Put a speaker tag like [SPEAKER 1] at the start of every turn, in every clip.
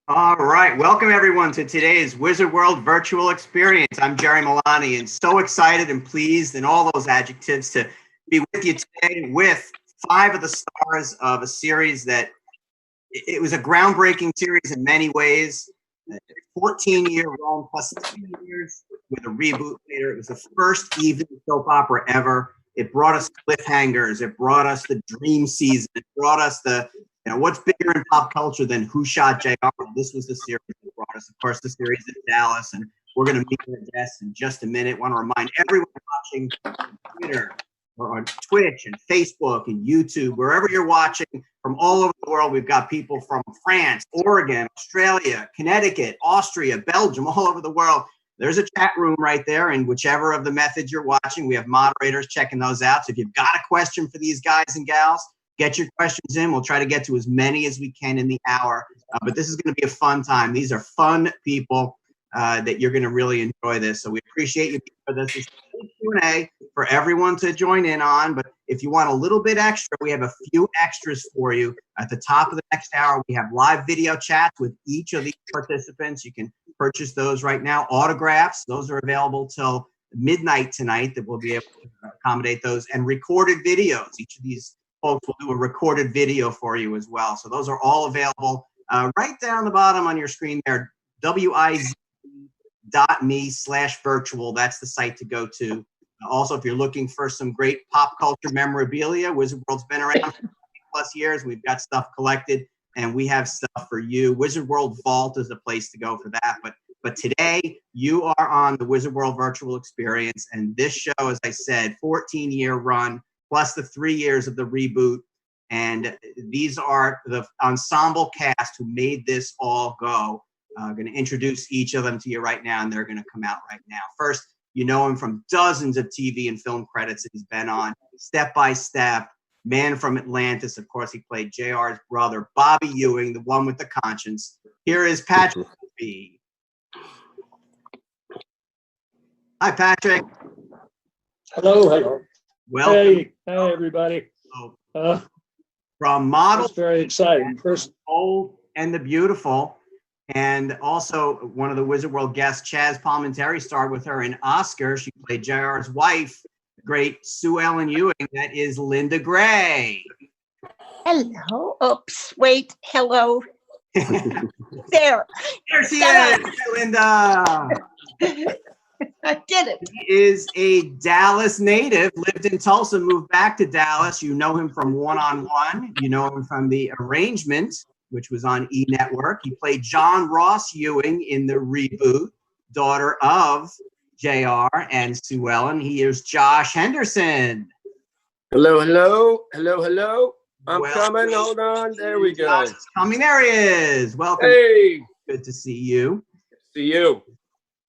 [SPEAKER 1] All right, welcome everyone to today's Wizard World virtual experience. I'm Jerry Milani and so excited and pleased and all those adjectives to be with you today with 5 of the stars of a series that it was a groundbreaking series in many ways. 14-year run plus 2 years with a reboot later. It was the first evening soap opera ever. It brought us cliffhangers. It brought us the dream season. It brought us the, what's bigger in pop culture than Who Shot JR? This was the series that brought us, of course, the series in Dallas. And we're going to meet our guests in just a minute. Want to remind everyone watching on Twitter or on Twitch and Facebook and YouTube, wherever you're watching from all over the world. We've got people from France, Oregon, Australia, Connecticut, Austria, Belgium, all over the world. There's a chat room right there, and whichever of the methods you're watching, we have moderators checking those out. So if you've got a question for these guys and gals, get your questions in. We'll try to get to as many as we can in the hour. But this is going to be a fun time. These are fun people that you're going to really enjoy this. So we appreciate you being with us. This is a Q&A for everyone to join in on. But if you want a little bit extra, we have a few extras for you. At the top of the next hour, we have live video chats with each of these participants. You can purchase those right now. Autographs, those are available till midnight tonight that we'll be able to accommodate those. And recorded videos. Each of these folks will do a recorded video for you as well. So those are all available right down the bottom on your screen there. wiz.me/virtual. That's the site to go to. Also, if you're looking for some great pop culture memorabilia, Wizard World's been around for 20+ years. We've got stuff collected, and we have stuff for you. Wizard World Vault is the place to go for that. But today, you are on the Wizard World virtual experience, and this show, as I said, 14-year run, plus the 3 years of the reboot. And these are the ensemble cast who made this all go. I'm going to introduce each of them to you right now, and they're going to come out right now. First, you know him from dozens of TV and film credits that he's been on. Step by Step, Man from Atlantis. Of course, he played JR's brother, Bobby Ewing, the one with the conscience. Here is Patrick B. Hi, Patrick.
[SPEAKER 2] Hello.
[SPEAKER 1] Welcome.
[SPEAKER 2] Hey, everybody.
[SPEAKER 1] From Model.
[SPEAKER 2] That's very exciting. First,
[SPEAKER 1] Old and the Beautiful. And also one of the Wizard World guests, Chaz Palminteri, starred with her in Oscar. She played JR's wife, great Sue Ellen Ewing. That is Linda Gray.
[SPEAKER 3] Hello. Oops. Wait. Hello. There
[SPEAKER 1] she is, Linda.
[SPEAKER 3] I did it.
[SPEAKER 1] He is a Dallas native, lived in Tulsa, moved back to Dallas. You know him from One on One. You know him from The Arrangement, which was on E! Network. He played John Ross Ewing in the reboot, daughter of JR and Sue Ellen. He is Josh Henderson.
[SPEAKER 4] Hello. I'm coming. Hold on. There we go.
[SPEAKER 1] Josh is coming. There he is. Welcome.
[SPEAKER 4] Hey.
[SPEAKER 1] Good to see you.
[SPEAKER 4] See you.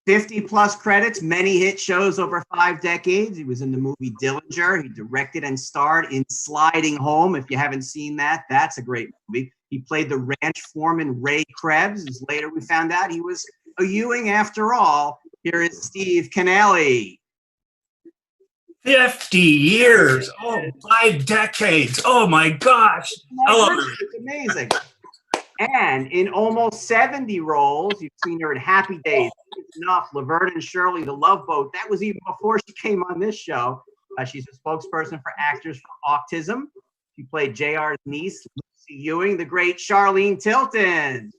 [SPEAKER 1] 50+ credits, many hit shows over 5 decades. He was in the movie Dillinger. He directed and starred in Sliding Home. If you haven't seen that, that's a great movie. He played the ranch foreman Ray Krebs. As later we found out he was a Ewing after all. Here is Steve Kennelly.
[SPEAKER 5] 50 years. Oh, 5 decades. Oh my gosh. I love it.
[SPEAKER 1] It's amazing. And in almost 70 roles, you've seen her in Happy Days, Enough, Laverne and Shirley, The Love Boat. That was even before she came on this show. She's a spokesperson for Actors for Autism. She played JR's niece, Lucy Ewing, the great Charlene Tilton.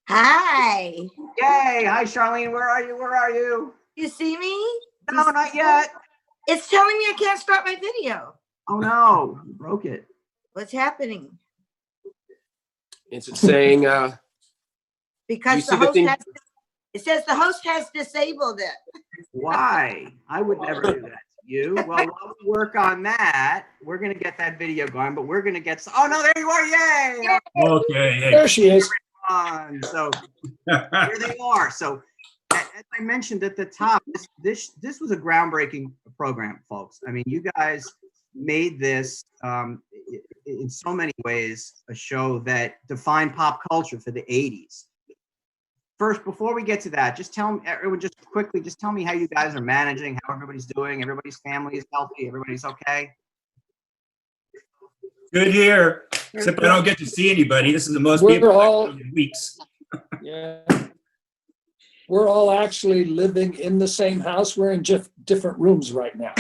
[SPEAKER 3] Hi.
[SPEAKER 1] Yay. Hi, Charlene. Where are you?
[SPEAKER 3] You see me?
[SPEAKER 1] No, not yet.
[SPEAKER 3] It's telling me I can't start my video.
[SPEAKER 1] Oh, no. You broke it.
[SPEAKER 3] What's happening?
[SPEAKER 4] It's saying,
[SPEAKER 3] because the host has, it says the host has disabled it.
[SPEAKER 1] Why? I would never do that to you. Well, while we work on that, we're going to get that video going, but we're going to get, oh no, there you are. Yay.
[SPEAKER 5] Okay.
[SPEAKER 2] there she is.
[SPEAKER 1] So here they are. So as I mentioned at the top, this was a groundbreaking program, folks. I mean, you guys made this in so many ways a show that defined pop culture for the 80s. First, before we get to that, just tell me, everyone, just quickly, just tell me how you guys are managing, how everybody's doing, everybody's family is healthy, everybody's okay.
[SPEAKER 5] Good here. Except I don't get to see anybody. This is the most
[SPEAKER 2] We're
[SPEAKER 5] people
[SPEAKER 2] all-
[SPEAKER 5] I've seen in weeks.
[SPEAKER 2] Yeah. We're all actually living in the same house. We're in just different rooms right now.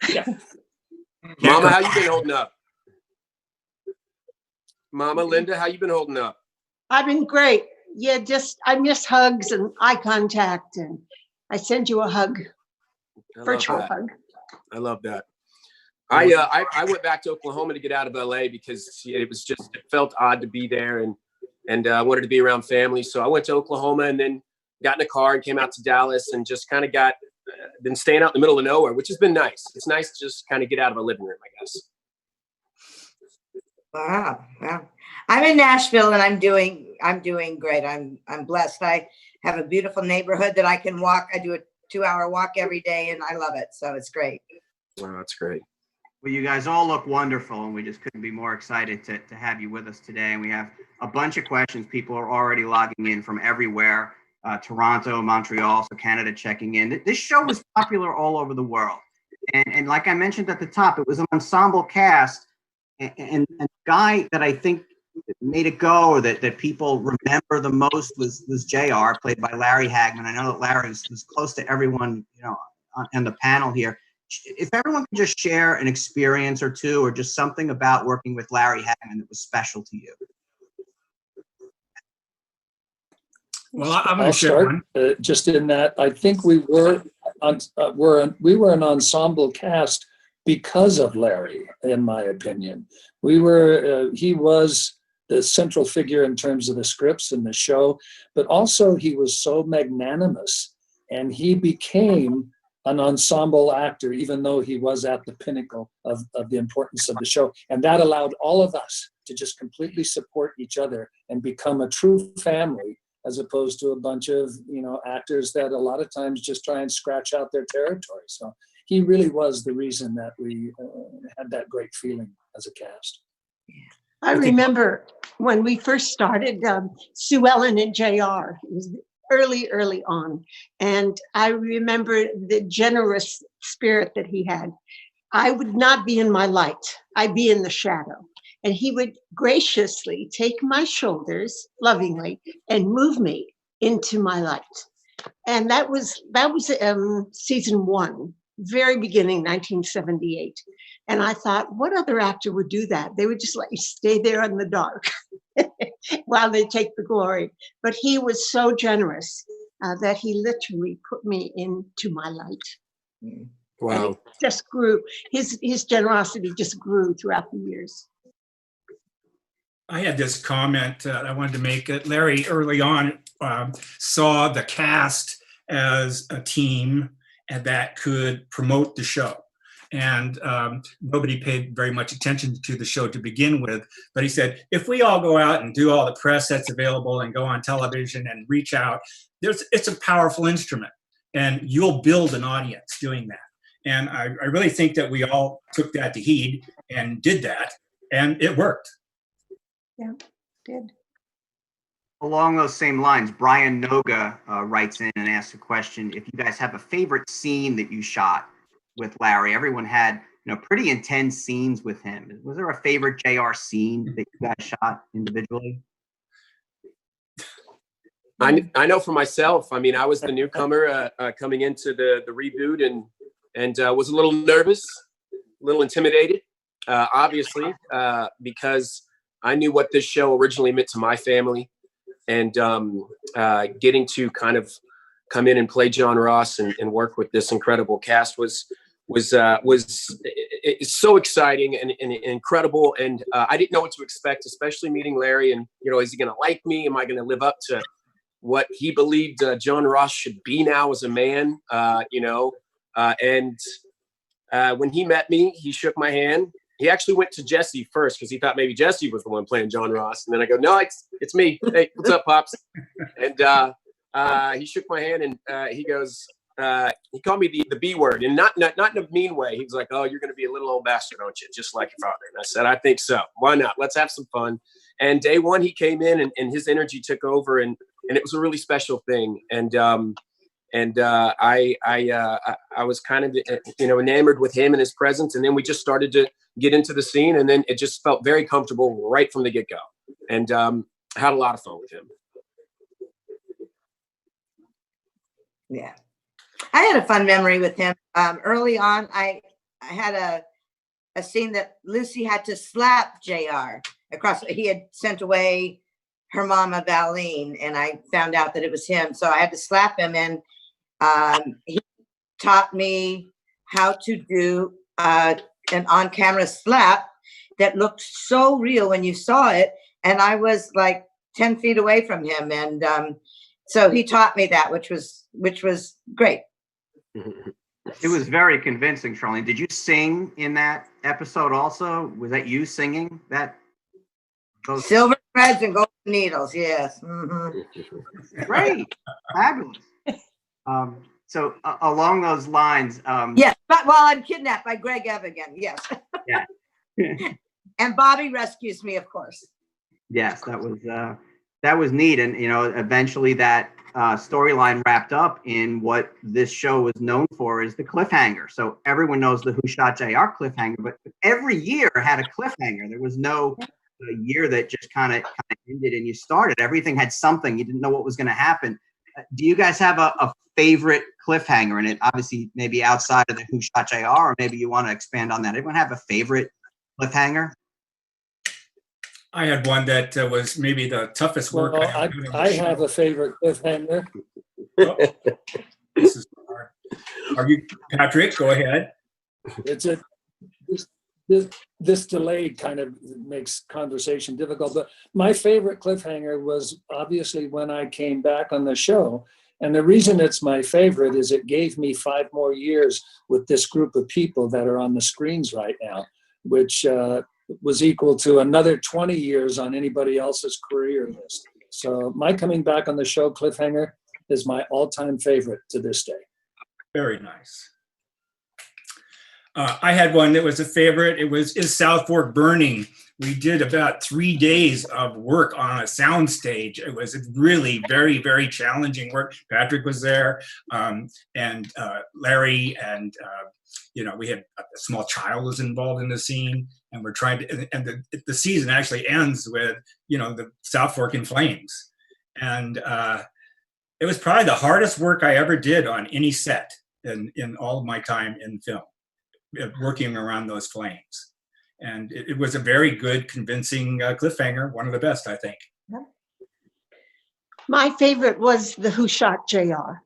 [SPEAKER 2] Yeah.
[SPEAKER 4] Mama, how you been holding up? Mama Linda, how you been holding up?
[SPEAKER 6] I've been great. Yeah, I miss hugs and eye contact, and I send you a hug, virtual hug.
[SPEAKER 4] I love that. I went back to Oklahoma to get out of LA because it felt odd to be there, and I wanted to be around family. So I went to Oklahoma and then got in a car and came out to Dallas and just kind of been staying out in the middle of nowhere, which has been nice. It's nice to just kind of get out of a living room, I guess.
[SPEAKER 3] Wow. Wow. I'm in Nashville and I'm doing great. I'm blessed. I have a beautiful neighborhood that I can walk. I do a 2-hour walk every day and I love it. So it's great.
[SPEAKER 4] Wow, that's great.
[SPEAKER 1] Well, you guys all look wonderful, and we just couldn't be more excited to have you with us today. And we have a bunch of questions. People are already logging in from everywhere, Toronto, Montreal, so Canada checking in. This show was popular all over the world. And like I mentioned at the top, it was an ensemble cast. And the guy that I think made it go, or that people remember the most was JR, played by Larry Hagman. I know that Larry was close to everyone, on the panel here. If everyone could just share an experience or two, or just something about working with Larry Hagman that was special to you.
[SPEAKER 5] Well, I'm going
[SPEAKER 2] I'll
[SPEAKER 5] to share
[SPEAKER 2] start
[SPEAKER 5] one.
[SPEAKER 2] just in that I think we were an ensemble cast because of Larry, in my opinion. He was the central figure in terms of the scripts and the show, but also he was so magnanimous, and he became an ensemble actor, even though he was at the pinnacle of the importance of the show. And that allowed all of us to just completely support each other and become a true family, as opposed to a bunch of, actors that a lot of times just try and scratch out their territory. So he really was the reason that we had that great feeling as a cast.
[SPEAKER 6] I remember when we first started, Sue Ellen and JR. It was early on. And I remember the generous spirit that he had. I would not be in my light. I'd be in the shadow. And he would graciously take my shoulders lovingly and move me into my light. And that was season 1, very beginning, 1978. And I thought, what other actor would do that? They would just let you stay there in the dark while they take the glory. But he was so generous that he literally put me into my light.
[SPEAKER 4] Wow.
[SPEAKER 6] And it just grew. His generosity just grew throughout the years.
[SPEAKER 5] I had this comment I wanted to make. Larry early on saw the cast as a team and that could promote the show. And nobody paid very much attention to the show to begin with. But he said, if we all go out and do all the press that's available and go on television and reach out, it's a powerful instrument. And you'll build an audience doing that. And I really think that we all took that to heed and did that. And it worked.
[SPEAKER 6] Yeah, did.
[SPEAKER 1] Along those same lines, Brian Noga writes in and asks a question. If you guys have a favorite scene that you shot with Larry, everyone had pretty intense scenes with him. Was there a favorite JR scene that you guys shot individually?
[SPEAKER 4] I know for myself. I mean, I was the newcomer coming into the reboot, and was a little nervous, a little intimidated, obviously, because I knew what this show originally meant to my family, and getting to kind of come in and play John Ross and work with this incredible cast was so exciting and incredible. And I didn't know what to expect, especially meeting Larry. And is he going to like me? Am I going to live up to what he believed John Ross should be now as a man? And when he met me, he shook my hand. He actually went to Jesse first because he thought maybe Jesse was the one playing John Ross. And then I go, no, it's me. Hey, what's up, Pops? And he shook my hand, and he goes, he called me the B word, and not in a mean way. He was like, oh, you're going to be a little old bastard, aren't you? Just like your father. And I said, I think so. Why not? Let's have some fun. And day one, he came in, and his energy took over, and it was a really special thing. And And I was kind of, enamored with him and his presence. And then we just started to get into the scene, and then it just felt very comfortable right from the get-go. And had a lot of fun with him.
[SPEAKER 3] Yeah. I had a fun memory with him. Early on, I had a scene that Lucy had to slap JR across. He had sent away her mama, Valine, and I found out that it was him. So I had to slap him, and he taught me how to do an on-camera slap that looked so real when you saw it. And I was like 10 feet away from him. And so he taught me that, which was great.
[SPEAKER 1] It was very convincing, Charlene. Did you sing in that episode also? Was that you singing that?
[SPEAKER 3] Silver threads and golden needles, yes. Mm-hmm.
[SPEAKER 1] Great. Fabulous. So along those lines.
[SPEAKER 3] Yes, but while I'm kidnapped by Greg Evigan, yes.
[SPEAKER 1] Yeah.
[SPEAKER 3] And Bobby rescues me, of course.
[SPEAKER 1] Yes, that was neat. And, eventually that storyline wrapped up in what this show was known for is the cliffhanger. So everyone knows the Who Shot JR cliffhanger, but every year had a cliffhanger. There was no year that just kind of ended and you started. Everything had something. You didn't know what was going to happen. Do you guys have a favorite cliffhanger? And it obviously maybe outside of the Who Shot JR, or maybe you want to expand on that. Everyone have a favorite cliffhanger?
[SPEAKER 5] I had one that was maybe the toughest work.
[SPEAKER 2] Well, I have a favorite cliffhanger.
[SPEAKER 5] Oh, this is hard. Are you, Patrick? Go ahead.
[SPEAKER 2] It's this delay kind of makes conversation difficult. But my favorite cliffhanger was obviously when I came back on the show. And the reason it's my favorite is it gave me 5 more years with this group of people that are on the screens right now, which was equal to another 20 years on anybody else's career list. So my coming back on the show cliffhanger is my all-time favorite to this day.
[SPEAKER 5] Very nice. I had one that was a favorite. It was Is South Fork Burning? We did about 3 days of work on a sound stage. It was really very, very challenging work. Patrick was there, and Larry, and we had a small child was involved in the scene, and we're trying to. And the season actually ends with the South Fork in flames, and it was probably the hardest work I ever did on any set in all of my time in film, working around those flames. And it was a very good, convincing cliffhanger, one of the best, I think.
[SPEAKER 6] My favorite was the Who Shot JR,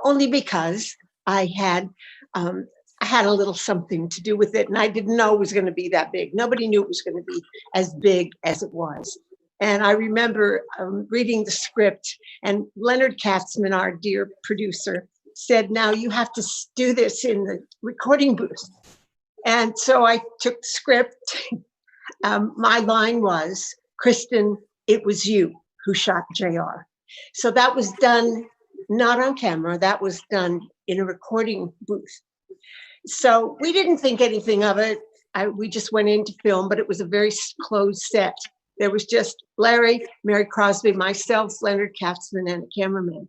[SPEAKER 6] only because I had a little something to do with it, and I didn't know it was going to be that big. Nobody knew it was going to be as big as it was. And I remember reading the script, and Leonard Katzman, our dear producer, said, now you have to do this in the recording booth. And so I took the script. My line was, Kristen, it was you who shot JR. So that was done not on camera, that was done in a recording booth. So we didn't think anything of it. We just went into film, but it was a very closed set. There was just Larry, Mary Crosby, myself, Leonard Katzman, and a cameraman.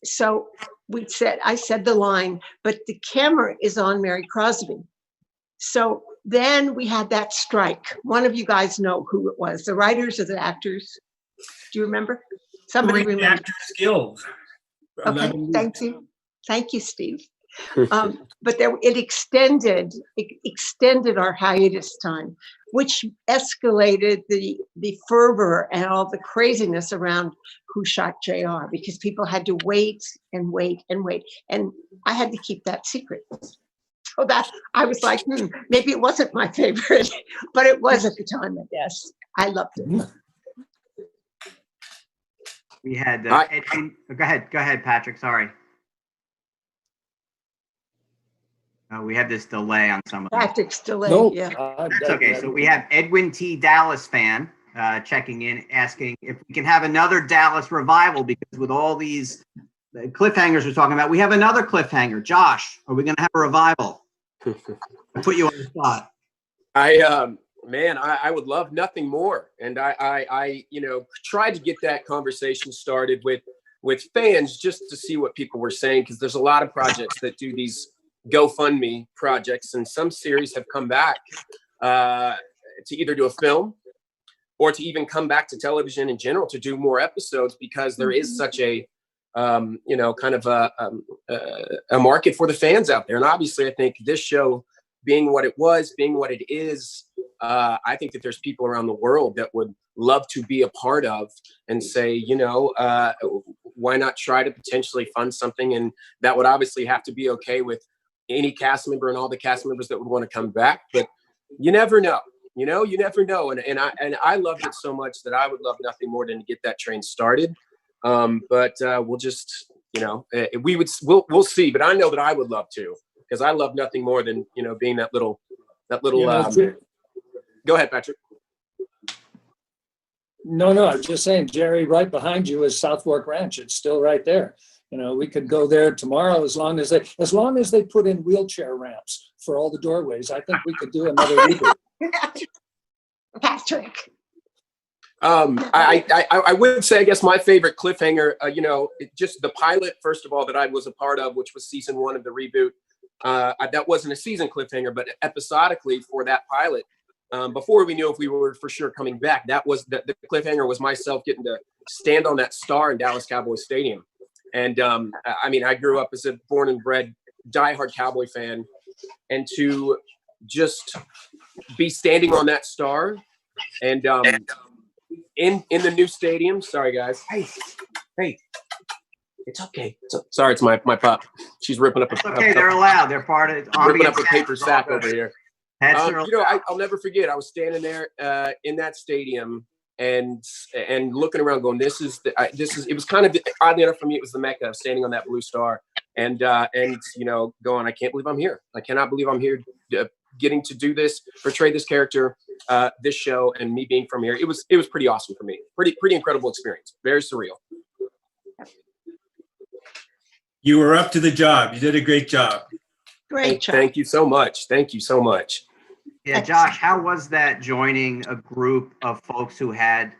[SPEAKER 6] So I said the line, but the camera is on Mary Crosby. So then we had that strike. One of you guys know who it was, the writers or the actors? Do you remember? Somebody remember?
[SPEAKER 5] Actors Guild.
[SPEAKER 6] Okay, thank you. Thank you, Steve. But it extended our hiatus time, which escalated the fervor and all the craziness around Who Shot JR, because people had to wait and wait and wait. And I had to keep that secret. So that I was like, maybe it wasn't my favorite, but it was at the time, I guess. I loved it.
[SPEAKER 1] We had Edwin. Go ahead, Patrick. Sorry. We had this delay on some of them.
[SPEAKER 6] Patrick's delay.
[SPEAKER 2] No,
[SPEAKER 6] Yeah.
[SPEAKER 1] That's okay. So we have Edwin T. Dallas fan checking in, asking if we can have another Dallas revival, because with all these cliffhangers we're talking about, we have another cliffhanger. Josh, are we going to have a revival? I put you on the spot.
[SPEAKER 4] I would love nothing more. And I tried to get that conversation started with with fans just to see what people were saying, because there's a lot of projects that do these GoFundMe projects, and some series have come back to either do a film or to even come back to television in general to do more episodes, because there is such a kind of a market for the fans out there. And obviously, I think this show, being what it was, being what it is, I think that there's people around the world that would love to be a part of and say, why not try to potentially fund something? And that would obviously have to be okay with any cast member and all the cast members that would want to come back. But you never know. You never know. And I loved it so much that I would love nothing more than to get that train started. But we'll just, we'll see. But I know that I would love to, because I love nothing more than, being that little. Go ahead, Patrick.
[SPEAKER 2] No, I'm just saying, Jerry, right behind you is South Fork Ranch. It's still right there. We could go there tomorrow as long as they put in wheelchair ramps for all the doorways. I think we could do another reboot.
[SPEAKER 6] Patrick.
[SPEAKER 4] I would say, I guess my favorite cliffhanger, just the pilot, first of all, that I was a part of, which was season 1 of the reboot. That wasn't a season cliffhanger, but episodically for that pilot, before we knew if we were for sure coming back, that was the cliffhanger was myself getting to stand on that star in Dallas Cowboys Stadium. And I grew up as a born and bred diehard Cowboy fan, and to just be standing on that star and in the new stadium. Sorry, guys. Hey, it's okay. Sorry, it's my pup. She's ripping up.
[SPEAKER 1] It's okay. They're allowed. They're part of
[SPEAKER 4] ripping up a paper sack over here.
[SPEAKER 1] I'll
[SPEAKER 4] never forget. I was standing there in that stadium and looking around, going, "This is." It was kind of oddly enough for me. It was the Mecca of standing on that blue star, and going, "I can't believe I'm here. I cannot believe I'm here, getting to do this, portray this character, this show, and me being from here." It was pretty awesome for me. Pretty incredible experience. Very surreal.
[SPEAKER 5] You were up to the job. You did a great job.
[SPEAKER 6] Great job.
[SPEAKER 4] Thank you so much.
[SPEAKER 1] Yeah, Josh, how was that joining a group of folks who had,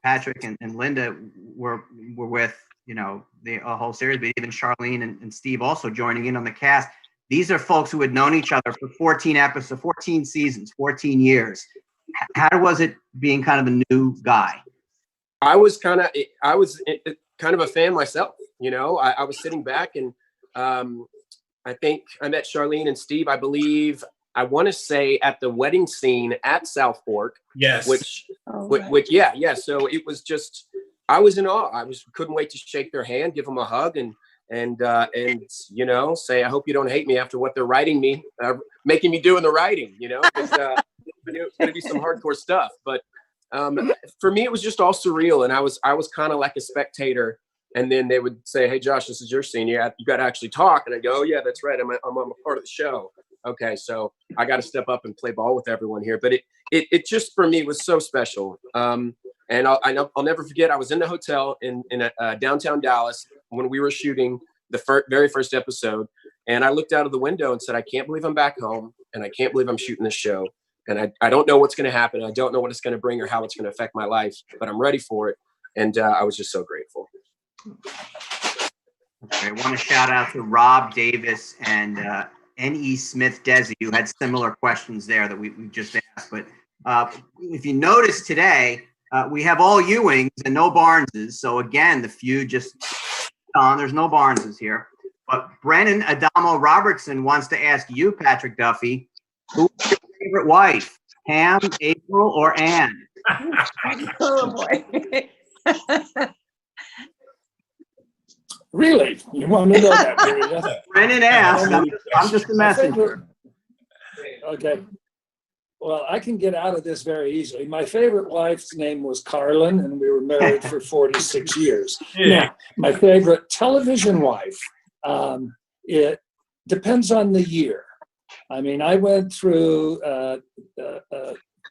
[SPEAKER 1] Patrick and Linda were with, the whole series, but even Charlene and Steve also joining in on the cast. These are folks who had known each other for 14 episodes, 14 seasons, 14 years. How was it being kind of a new guy?
[SPEAKER 4] I was kind of a fan myself. I was sitting back and I think I met Charlene and Steve, I believe, I want to say at the wedding scene at South Fork.
[SPEAKER 5] Yes.
[SPEAKER 4] Which, yeah. So it was just, I was in awe. Couldn't wait to shake their hand, give them a hug, and say, I hope you don't hate me after what they're writing me, making me do in the writing. It's going to be some hardcore stuff. But for me, it was just all surreal, and I was kind of like a spectator. And then they would say, "Hey, Josh, this is your scene. You got to actually talk." And I go, "Oh yeah, that's right. I'm a part of the show." Okay, so I got to step up and play ball with everyone here. But it just for me was so special. And I'll never forget. I was in the hotel in downtown Dallas when we were shooting the very first episode, and I looked out of the window and said, "I can't believe I'm back home, and I can't believe I'm shooting this show. And I don't know what's going to happen. I don't know what it's going to bring or how it's going to affect my life, but I'm ready for it." And I was just so grateful.
[SPEAKER 1] Okay, I want to shout out to Rob Davis and N.E. Smith Desi, who had similar questions there that we just asked. But if you notice today, we have all Ewings and no Barneses. So again, the feud just on. There's no Barneses here. But Brennan Adamo Robertson wants to ask you, Patrick Duffy, who's your favorite wife, Pam, April, or Anne?
[SPEAKER 6] Oh boy.
[SPEAKER 2] Really? You want to know that, Maria?
[SPEAKER 1] Brennan asked. I'm just a messenger.
[SPEAKER 2] Okay. Well, I can get out of this very easily. My favorite wife's name was Carlin, and we were married for 46 years.
[SPEAKER 5] Yeah.
[SPEAKER 2] Now, my favorite television wife, it depends on the year. I mean, I went through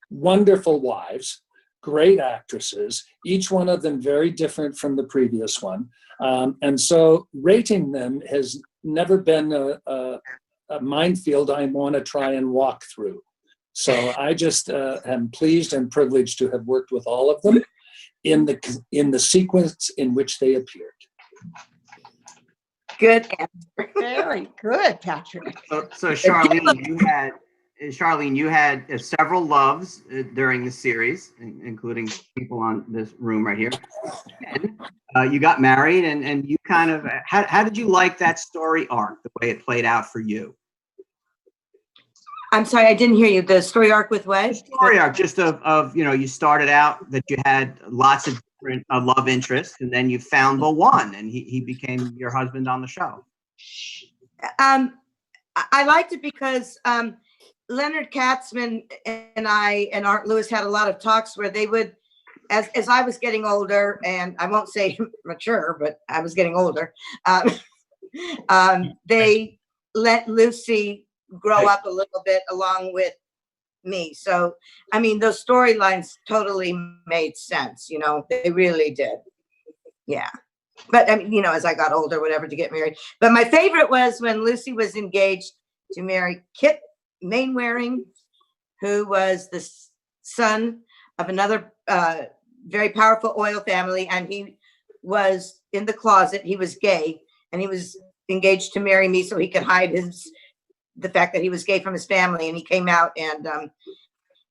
[SPEAKER 2] wonderful wives, great actresses, each one of them very different from the previous one. And so rating them has never been a minefield I want to try and walk through. So I just am pleased and privileged to have worked with all of them. in the sequence in which they appeared.
[SPEAKER 3] Good answer.
[SPEAKER 6] Very good, Patrick.
[SPEAKER 1] So Charlene, you had several loves during the series, including people on this room right here. And, you got married, and you kind of, how did you like that story arc, the way it played out for you?
[SPEAKER 3] I'm sorry, I didn't hear you. The story arc with what?
[SPEAKER 1] The story arc, just of you started out that you had lots of different love interests, and then you found the one, and he became your husband on the show.
[SPEAKER 3] I liked it because Leonard Katzman and I and Art Lewis had a lot of talks where they would, as I was getting older, and I won't say mature, but I was getting older, they let Lucy grow up a little bit along with me. So, I mean, those storylines totally made sense, they really did. Yeah. But I mean, as I got older, whatever, to get married. But my favorite was when Lucy was engaged to marry Kit Mainwaring, who was the son of another very powerful oil family. And he was in the closet. He was gay, and he was engaged to marry me so he could hide the fact that he was gay from his family. And he came out, and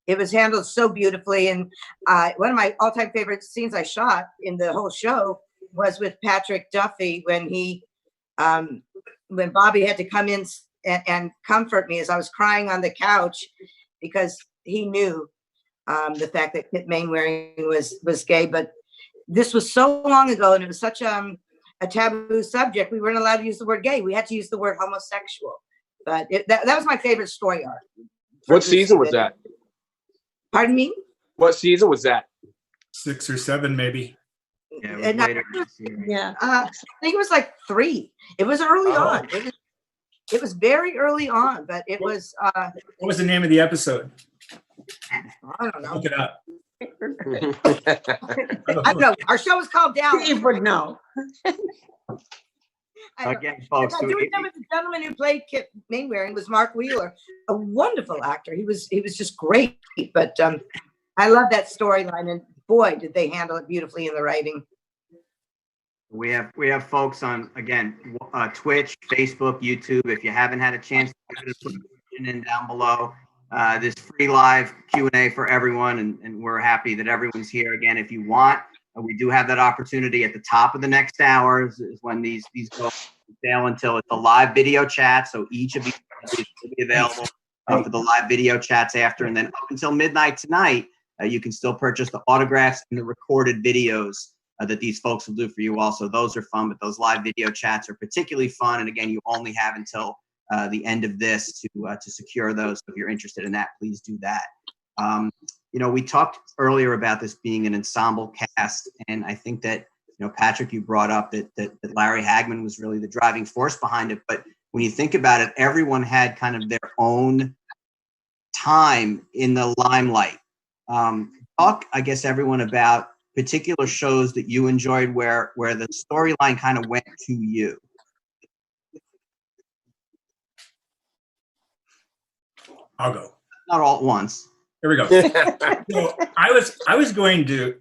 [SPEAKER 3] it was handled so beautifully. And one of my all-time favorite scenes I shot in the whole show was with Patrick Duffy when when Bobby had to come in and comfort me as I was crying on the couch, because he knew the fact that Kit Mainwaring was gay. But this was so long ago, and it was such a taboo subject. We weren't allowed to use the word gay. We had to use the word homosexual. But that was my favorite story arc.
[SPEAKER 4] What season was that?
[SPEAKER 3] Pardon me?
[SPEAKER 4] What season was that?
[SPEAKER 5] 6 or 7, maybe.
[SPEAKER 1] Yeah, it was later in the series.
[SPEAKER 6] Yeah.
[SPEAKER 3] I think it was like 3. It was early on. It was very early on, but it was.
[SPEAKER 5] What was the name of the episode?
[SPEAKER 3] I don't know.
[SPEAKER 5] Look it up.
[SPEAKER 3] I don't know. Our show was called Down.
[SPEAKER 6] Steve would know.
[SPEAKER 1] Again, folks,
[SPEAKER 3] I do remember the gentleman who played Kit Mainwaring was Mark Wheeler, a wonderful actor. He was just great. But I love that storyline, and boy, did they handle it beautifully in the writing.
[SPEAKER 1] we have folks on, again, Twitch, Facebook, YouTube. If you haven't had a chance to put a question in down below, this free live Q&A for everyone, and we're happy that everyone's here. Again, if you want, we do have that opportunity at the top of the next hour is when these go sale until it's a live video chat. So each of these will be available for the live video chats after, and then up until midnight tonight, you can still purchase the autographs and the recorded videos that these folks will do for you also. Those are fun, but those live video chats are particularly fun. And again, you only have until the end of this to secure those. So if you're interested in that, please do that. We talked earlier about this being an ensemble cast, and I think that, Patrick, you brought up that Larry Hagman was really the driving force behind it. But when you think about it, everyone had kind of their own time in the limelight. Talk, I guess, everyone about particular shows that you enjoyed where the storyline kind of went to you.
[SPEAKER 5] I'll go.
[SPEAKER 1] Not all at once.
[SPEAKER 5] Here we go. So I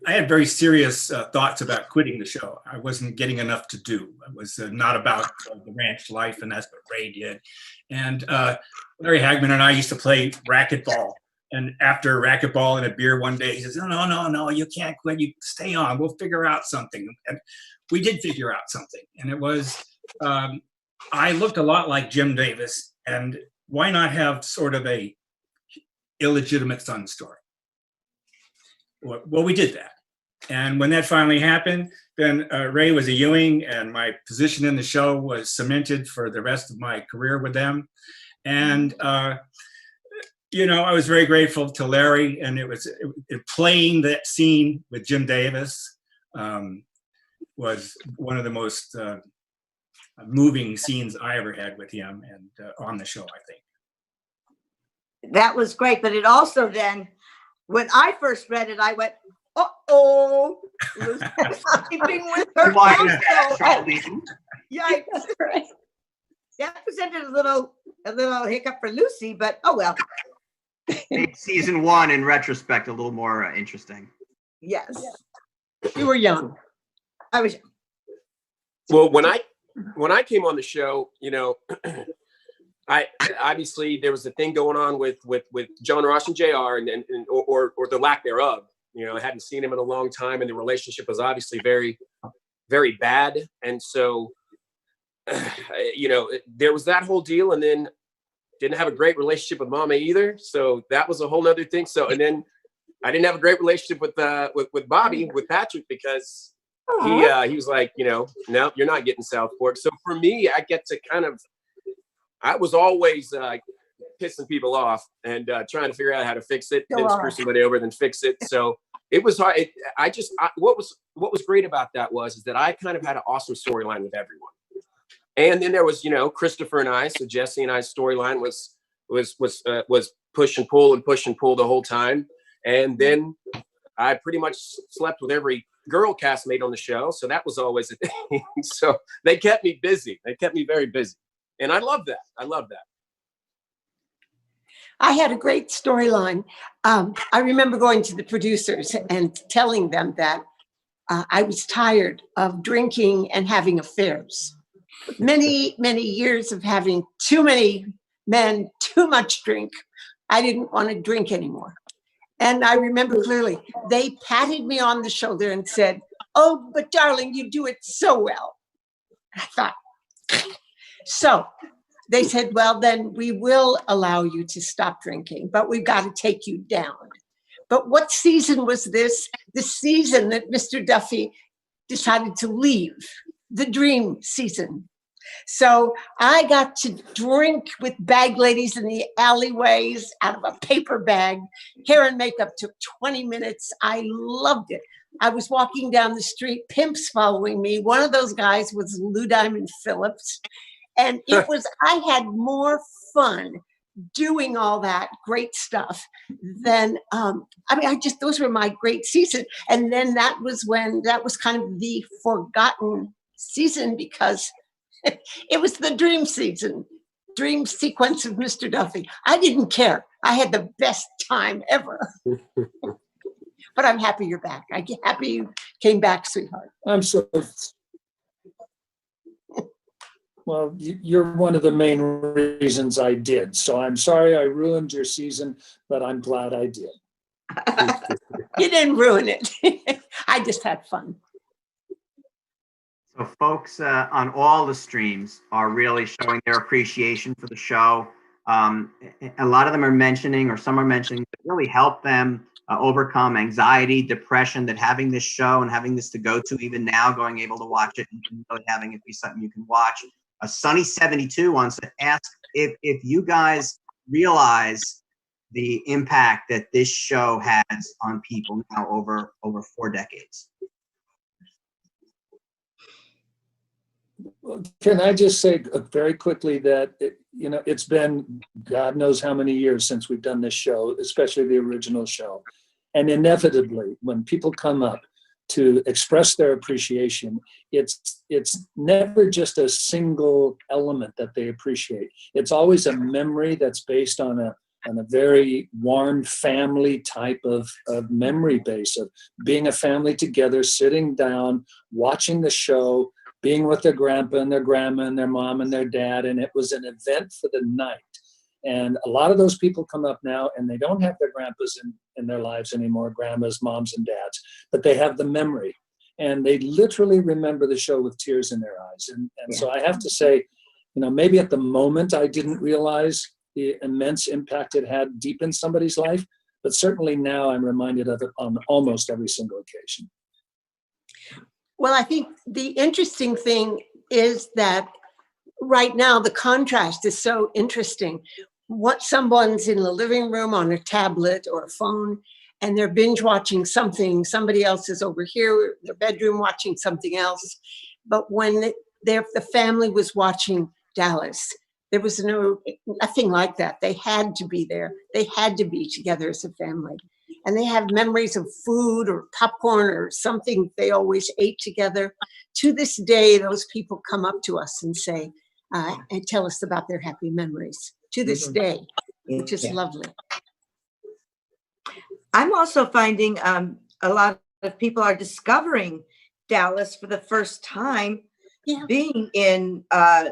[SPEAKER 5] had very serious thoughts about quitting the show. I wasn't getting enough to do. It was not about the ranch life, and that's what Ray did. And Larry Hagman and I used to play racquetball. And after racquetball and a beer one day, he says, no, you can't quit. You stay on. We'll figure out something. And we did figure out something. And it was, I looked a lot like Jim Davis. And why not have sort of a illegitimate son story? Well, we did that. And when that finally happened, then Ray was a Ewing, and my position in the show was cemented for the rest of my career with them. And, I was very grateful to Larry, and playing that scene with Jim Davis was one of the most moving scenes I ever had with him, and on the show, I think.
[SPEAKER 3] That was great, but it also then, when I first read it, I went, "Uh-oh, Lucy's sleeping with her."
[SPEAKER 1] Why is that, Charlie?
[SPEAKER 3] Yikes! That presented a little hiccup for Lucy, but oh well.
[SPEAKER 1] Made season 1, in retrospect, a little more interesting.
[SPEAKER 3] Yes.
[SPEAKER 6] You were young.
[SPEAKER 3] I was,
[SPEAKER 4] Well, when I came on the show, you know, I obviously there was a thing going on with John Ross and JR or the lack thereof. You know, I hadn't seen him in a long time, and the relationship was obviously very, very bad. And so, you know, there was that whole deal, and then didn't have a great relationship with Mama either. So that was a whole nother thing. So, and then I didn't have a great relationship with Bobby, with Patrick, because he was like, you know, no, you're not getting Southport. So for me, I get to I was always pissing people off and trying to figure out how to fix it, then screw somebody over, then fix it. So it was hard. What was great about that is that I kind of had an awesome storyline with everyone. And then there was, you know, Christopher and I. So Jesse and I's storyline was push and pull the whole time. And then I pretty much slept with every girl castmate on the show. So that was always a thing. So they kept me busy. They kept me very busy. And I love that.
[SPEAKER 6] I had a great storyline. I remember going to the producers and telling them that I was tired of drinking and having affairs. Many, many years of having too many men, too much drink. I didn't want to drink anymore. And I remember clearly, they patted me on the shoulder and said, "Oh, but darling, you do it so well." I thought, so they said, "Well, then we will allow you to stop drinking, but we've got to take you down." But what season was this? The season that Mr. Duffy decided to leave, the dream season. So I got to drink with bag ladies in the alleyways out of a paper bag. Hair and makeup took 20 minutes. I loved it. I was walking down the street, pimps following me. One of those guys was Lou Diamond Phillips. And it was, I had more fun doing all that great stuff than, those were my great season. And then that was kind of the forgotten season, because it was the dream season, dream sequence of Mr. Duffy. I didn't care. I had the best time ever. But I'm happy you're back. I'm happy you came back, sweetheart.
[SPEAKER 2] I'm so. Well, you're one of the main reasons I did. So I'm sorry I ruined your season, but I'm glad I did.
[SPEAKER 6] You didn't ruin it. I just had fun.
[SPEAKER 1] So folks on all the streams are really showing their appreciation for the show. A lot of them are mentioning, or some are mentioning, that really helped them overcome anxiety, depression, that having this show and having this to go to, even now, going able to watch it and really having it be something you can watch. Sunny72 wants to ask if you guys realize the impact that this show has on people now over 4 decades.
[SPEAKER 2] Can I just say very quickly that it's been God knows how many years since we've done this show, especially the original show. And inevitably, when people come up to express their appreciation, it's never just a single element that they appreciate. It's always a memory that's based on a very warm family type of memory base of being a family together, sitting down, watching the show, being with their grandpa and their grandma and their mom and their dad, and it was an event for the night. And a lot of those people come up now and they don't have their grandpas in their lives anymore, grandmas, moms, and dads, but they have the memory. And they literally remember the show with tears in their eyes. And so I have to say, maybe at the moment I didn't realize the immense impact it had deep in somebody's life, but certainly now I'm reminded of it on almost every single occasion.
[SPEAKER 6] Well, I think the interesting thing is that right now the contrast is so interesting. What someone's in the living room on a tablet or a phone, and they're binge watching something. Somebody else is over here in their bedroom watching something else. But when the family was watching Dallas, there was nothing like that. They had to be there. They had to be together as a family. And they have memories of food or popcorn or something they always ate together. To this day, those people come up to us and say, and tell us about their happy memories to this day, which is lovely.
[SPEAKER 3] I'm also finding a lot of people are discovering Dallas for the first time,
[SPEAKER 6] Yeah.
[SPEAKER 3] being in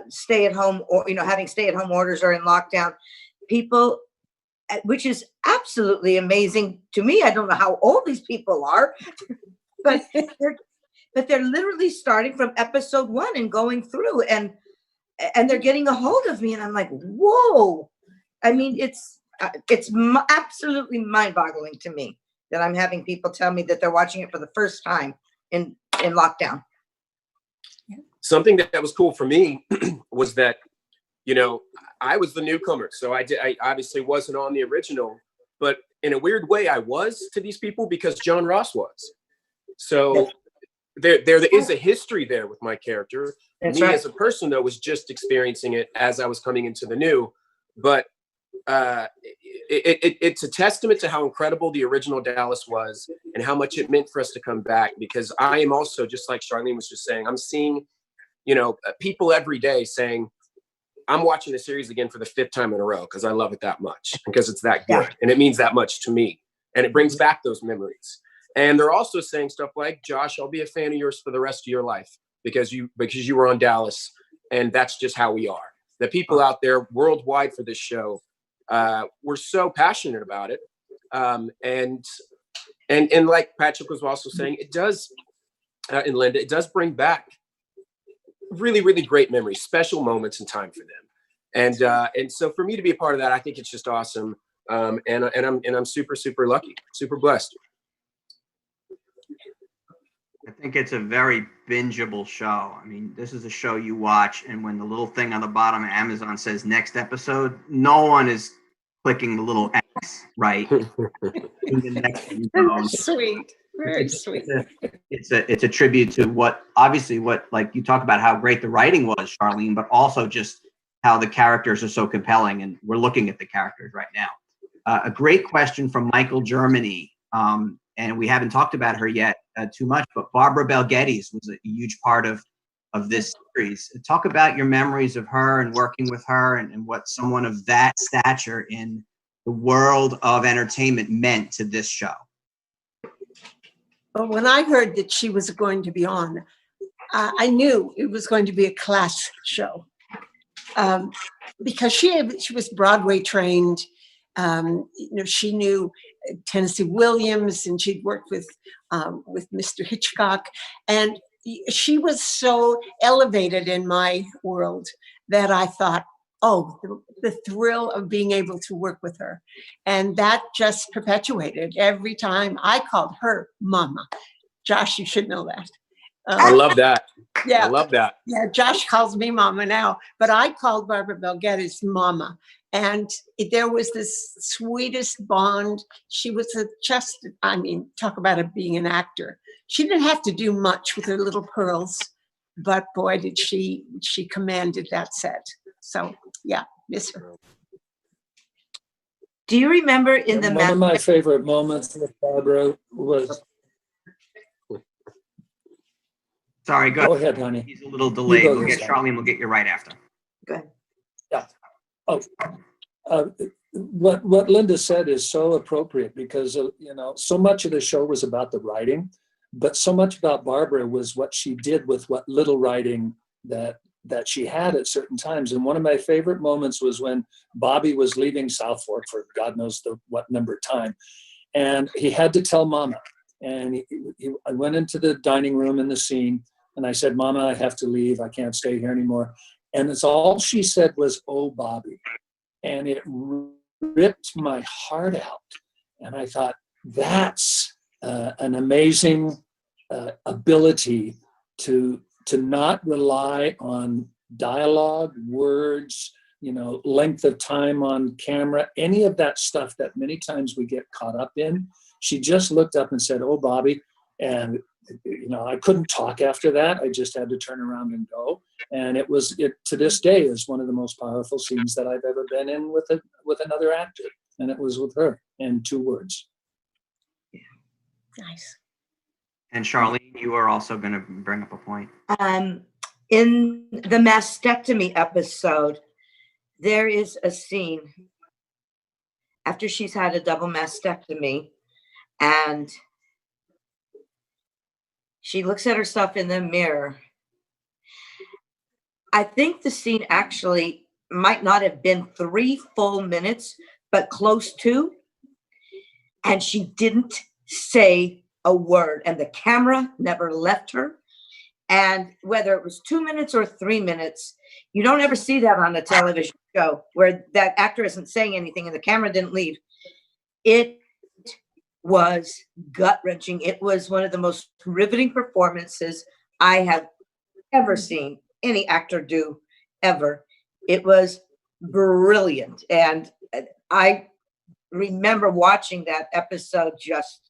[SPEAKER 3] stay-at-home, or having stay-at-home orders or in lockdown. People, which is absolutely amazing to me. I don't know how old these people are, but they're literally starting from episode 1 and going through, and they're getting a hold of me, and I'm like, whoa. I mean, it's absolutely mind-boggling to me that I'm having people tell me that they're watching it for the first time in lockdown.
[SPEAKER 4] Something that was cool for me was that, I was the newcomer. So I obviously wasn't on the original, but in a weird way I was to these people because John Ross was. So there is a history there with my character.
[SPEAKER 3] That's
[SPEAKER 4] me
[SPEAKER 3] right.
[SPEAKER 4] as a person, though, was just experiencing it as I was coming into the new. But it's a testament to how incredible the original Dallas was and how much it meant for us to come back, because I am also, just like Charlene was just saying, I'm seeing, people every day saying, I'm watching the series again for the 5th time in a row because I love it that much, because it's that good.
[SPEAKER 3] Yeah.
[SPEAKER 4] And it means that much to me. And it brings back those memories. And they're also saying stuff like, Josh, I'll be a fan of yours for the rest of your life because you were on Dallas. And that's just how we are. The people out there worldwide for this show, we're so passionate about it. And like Patrick was also saying, it does, and Linda, it does bring back really, really great memories, special moments in time for them. And so for me to be a part of that, I think it's just awesome. And I'm super, super lucky, super blessed.
[SPEAKER 1] I think it's a very bingeable show. I mean, this is a show you watch, and when the little thing on the bottom of Amazon says next episode, no one is clicking the little X, right? The next episode.
[SPEAKER 6] Sweet. Very sweet.
[SPEAKER 1] It's a tribute to what like you talk about how great the writing was, Charlene, but also just how the characters are so compelling, and we're looking at the characters right now. A great question from Michael Germany, and we haven't talked about her yet too much, but Barbara Bell Geddes was a huge part of this series. Talk about your memories of her and working with her, and what someone of that stature in the world of entertainment meant to this show.
[SPEAKER 6] Well, when I heard that she was going to be on, I knew it was going to be a class show, because she was Broadway trained. She knew Tennessee Williams, and she'd worked with Mr. Hitchcock, and she was so elevated in my world that I thought, oh, the thrill of being able to work with her. And that just perpetuated every time I called her Mama. Josh, you should know that.
[SPEAKER 4] I love that.
[SPEAKER 6] Yeah.
[SPEAKER 4] I love that.
[SPEAKER 6] Yeah, Josh calls me Mama now, but I called Barbara Bell Geddes Mama. And there was this sweetest bond. She was talk about being an actor. She didn't have to do much with her little pearls, but boy, did she commanded that set. So yeah, miss her.
[SPEAKER 3] Do you remember
[SPEAKER 2] One of my favorite moments with Barbara was.
[SPEAKER 1] Sorry,
[SPEAKER 2] Go ahead, honey.
[SPEAKER 1] He's a little delayed.
[SPEAKER 2] go
[SPEAKER 1] We'll get
[SPEAKER 2] this time.
[SPEAKER 1] Charlene. We'll get you right after.
[SPEAKER 3] Go ahead.
[SPEAKER 2] Yeah. What Linda said is so appropriate, because so much of the show was about the writing, but so much about Barbara was what she did with what little writing that she had at certain times. And one of my favorite moments was when Bobby was leaving South Fork for God knows what number of time, and he had to tell Mama. And I went into the dining room in the scene, and I said, Mama, I have to leave. I can't stay here anymore. And it's all she said was, oh, Bobby. And it ripped my heart out. And I thought, that's an amazing ability to not rely on dialogue, words, length of time on camera, any of that stuff that many times we get caught up in. She just looked up and said, oh, Bobby. And, I couldn't talk after that. I just had to turn around and go. And it to this day is one of the most powerful scenes that I've ever been in with another actor. And it was with her in 2 words.
[SPEAKER 6] Nice.
[SPEAKER 1] And Charlene, you are also going to bring up a point.
[SPEAKER 3] In the mastectomy episode, there is a scene after she's had a double mastectomy, and she looks at herself in the mirror. I think the scene actually might not have been 3 full minutes, but close to. And she didn't say a word, and the camera never left her. And whether it was 2 minutes or 3 minutes, you don't ever see that on a television show where that actor isn't saying anything and the camera didn't leave. It was gut-wrenching. It was one of the most riveting performances I have ever seen any actor do ever. It was brilliant. And I remember watching that episode just